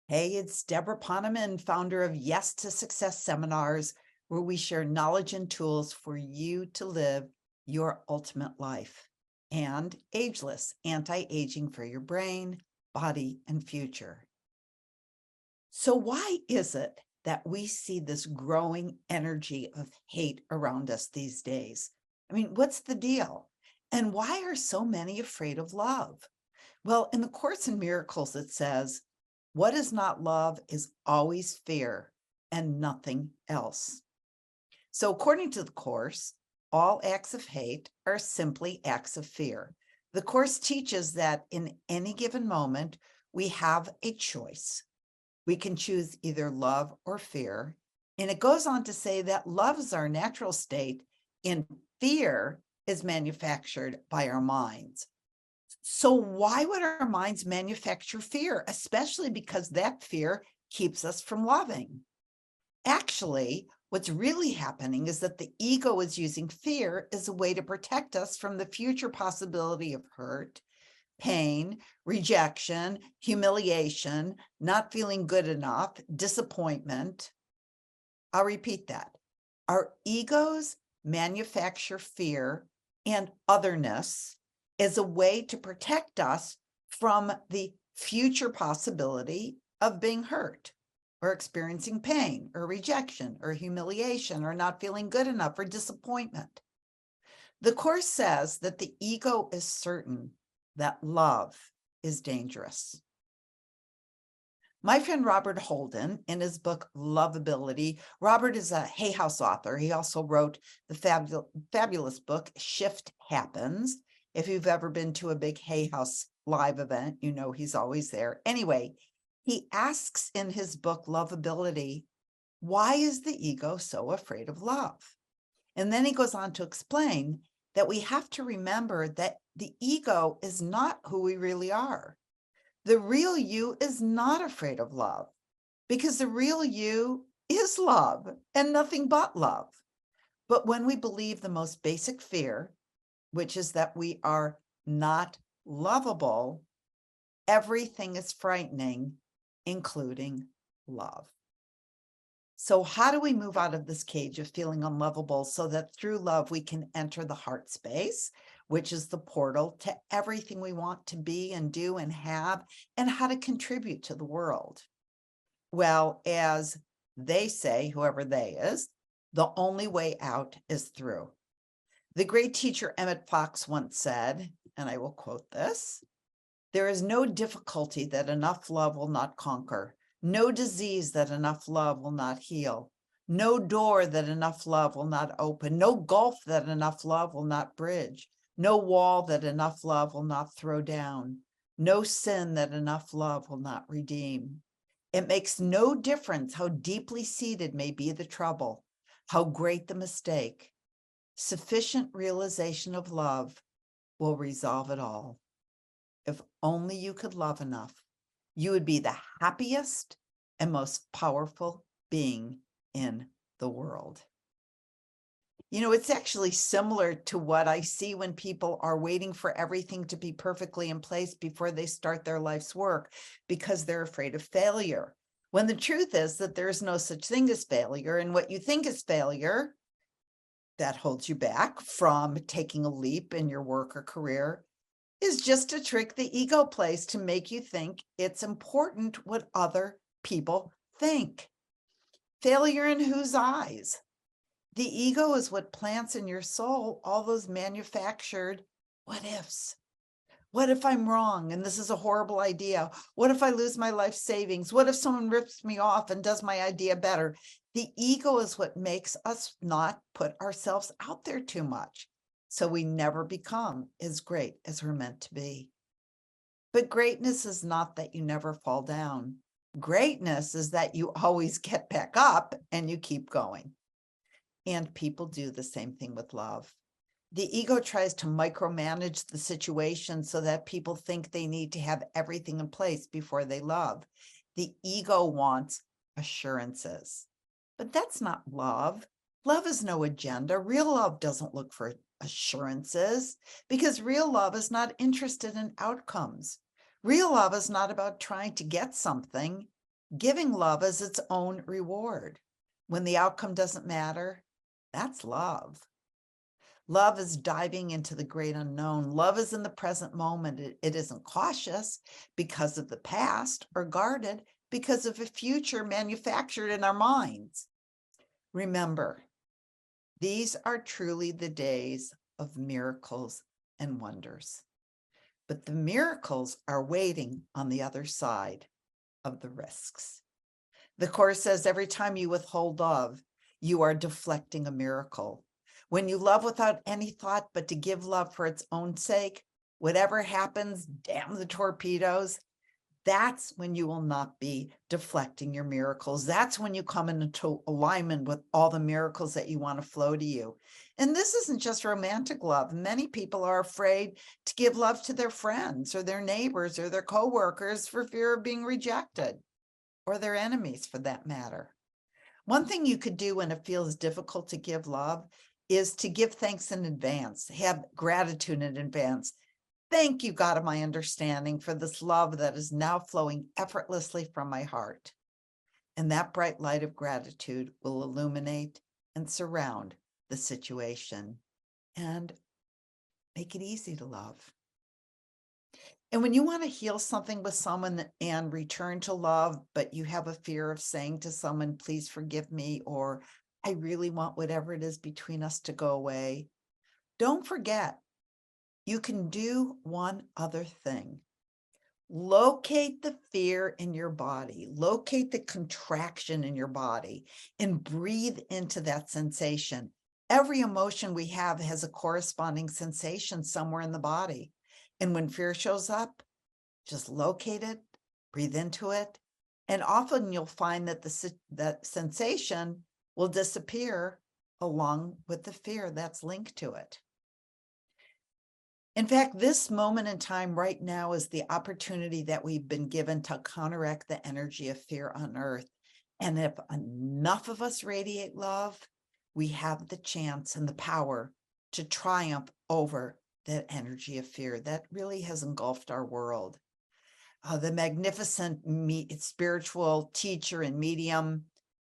Hey, it's Deborah Poneman, founder of Yes to Success seminars, where we share knowledge and tools for you to live your ultimate life and ageless anti-aging for your brain, body, and future. So why is it that we see this growing energy of hate around us these days? I mean, what's the deal? And why are so many afraid of love? Well, in the Course in Miracles, it says, what is not love is always fear and nothing else. So, according to the Course, all acts of hate are simply acts of fear. The Course teaches that in any given moment, we have a choice. We can choose either love or fear. And it goes on to say that love is our natural state and fear is manufactured by our minds. So why would our minds manufacture fear, especially because that fear keeps us from loving? Actually, what's really happening is that the ego is using fear as a way to protect us from the future possibility of hurt, pain, rejection, humiliation, not feeling good enough, disappointment. I'll repeat that. Our egos manufacture fear and otherness as a way to protect us from the future possibility of being hurt or experiencing pain or rejection or humiliation or not feeling good enough or disappointment. The Course says that the ego is certain that love is dangerous. My friend Robert Holden, in his book Loveability, Robert is a Hay House author. He also wrote the fabulous book Shift Happens. If you've ever been to a big Hay House live event, you know he's always there. Anyway, he asks in his book Loveability, why is the ego so afraid of love? And then he goes on to explain that we have to remember that the ego is not who we really are. The real you is not afraid of love because the real you is love and nothing but love. But when we believe the most basic fear, which is that we are not lovable, everything is frightening, including love. So how do we move out of this cage of feeling unlovable so that through love we can enter the heart space, which is the portal to everything we want to be and do and have, and how to contribute to the world? Well, as they say, whoever they is, the only way out is through. The great teacher Emmett Fox once said, and I will quote this, there is no difficulty that enough love will not conquer, no disease that enough love will not heal, no door that enough love will not open, no gulf that enough love will not bridge, no wall that enough love will not throw down, no sin that enough love will not redeem. It makes no difference how deeply seated may be the trouble, how great the mistake. Sufficient realization of love will resolve it all. If only you could love enough, you would be the happiest and most powerful being in the world. You know, it's actually similar to what I see when people are waiting for everything to be perfectly in place before they start their life's work because they're afraid of failure. When the truth is that there's no such thing as failure, and what you think is failure that holds you back from taking a leap in your work or career is just a trick the ego plays to make you think it's important what other people think. Failure in whose eyes? The ego is what plants in your soul all those manufactured what ifs. What if I'm wrong and this is a horrible idea? What if I lose my life savings? What if someone rips me off and does my idea better? The ego is what makes us not put ourselves out there too much, so we never become as great as we're meant to be. But greatness is not that you never fall down. Greatness is that you always get back up and you keep going. And people do the same thing with love. The ego tries to micromanage the situation so that people think they need to have everything in place before they love. The ego wants assurances, but that's not love. Love is no agenda. Real love doesn't look for assurances because real love is not interested in outcomes. Real love is not about trying to get something. Giving love is its own reward. When the outcome doesn't matter, that's love. Love is diving into the great unknown. Love is in the present moment. It isn't cautious because of the past or guarded because of a future manufactured in our minds. Remember, these are truly the days of miracles and wonders. But the miracles are waiting on the other side of the risks. The Course says every time you withhold love, you are deflecting a miracle. When you love without any thought but to give love for its own sake, whatever happens, damn the torpedoes, that's when you will not be deflecting your miracles. That's when you come into alignment with all the miracles that you want to flow to you. And this isn't just romantic love. Many people are afraid to give love to their friends or their neighbors or their coworkers for fear of being rejected, or their enemies for that matter. One thing you could do when it feels difficult to give love is to give thanks in advance, have gratitude in advance. Thank you, God of my understanding, for this love that is now flowing effortlessly from my heart. And that bright light of gratitude will illuminate and surround the situation and make it easy to love. And when you want to heal something with someone and return to love, but you have a fear of saying to someone, please forgive me, or I really want whatever it is between us to go away, don't forget, you can do one other thing. Locate the fear in your body, locate the contraction in your body, and breathe into that sensation. Every emotion we have has a corresponding sensation somewhere in the body. And when fear shows up, just locate it, breathe into it, and often you'll find that that sensation will disappear along with the fear that's linked to it. In fact, this moment in time right now is the opportunity that we've been given to counteract the energy of fear on earth. And if enough of us radiate love, we have the chance and the power to triumph over that energy of fear that really has engulfed our world. The magnificent spiritual teacher and medium,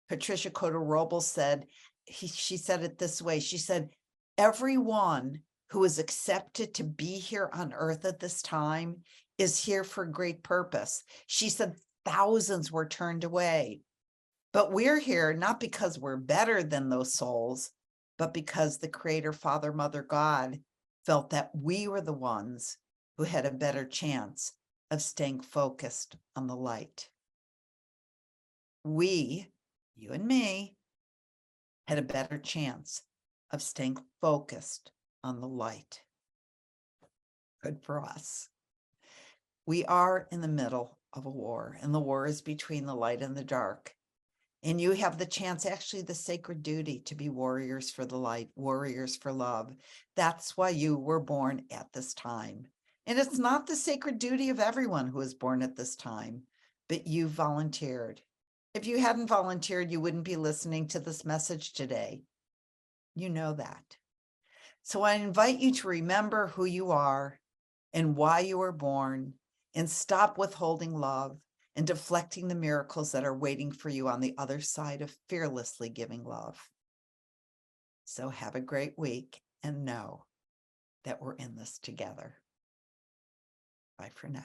Patricia Cota-Robles said, she said it this way. She said, everyone who is accepted to be here on earth at this time is here for great purpose. She said thousands were turned away, but we're here not because we're better than those souls, but because the Creator, Father, Mother, God felt that we were the ones who had a better chance of staying focused on the light. We, you and me, had a better chance of staying focused on the light. Good for us. We are in the middle of a war, and the war is between the light and the dark. And you have the chance, actually the sacred duty, to be warriors for the light, warriors for love. That's why you were born at this time. And it's not the sacred duty of everyone who is born at this time, but you volunteered. If you hadn't volunteered, you wouldn't be listening to this message today. You know that. So I invite you to remember who you are and why you were born, and stop withholding love and deflecting the miracles that are waiting for you on the other side of fearlessly giving love. So have a great week and know that we're in this together. Bye for now.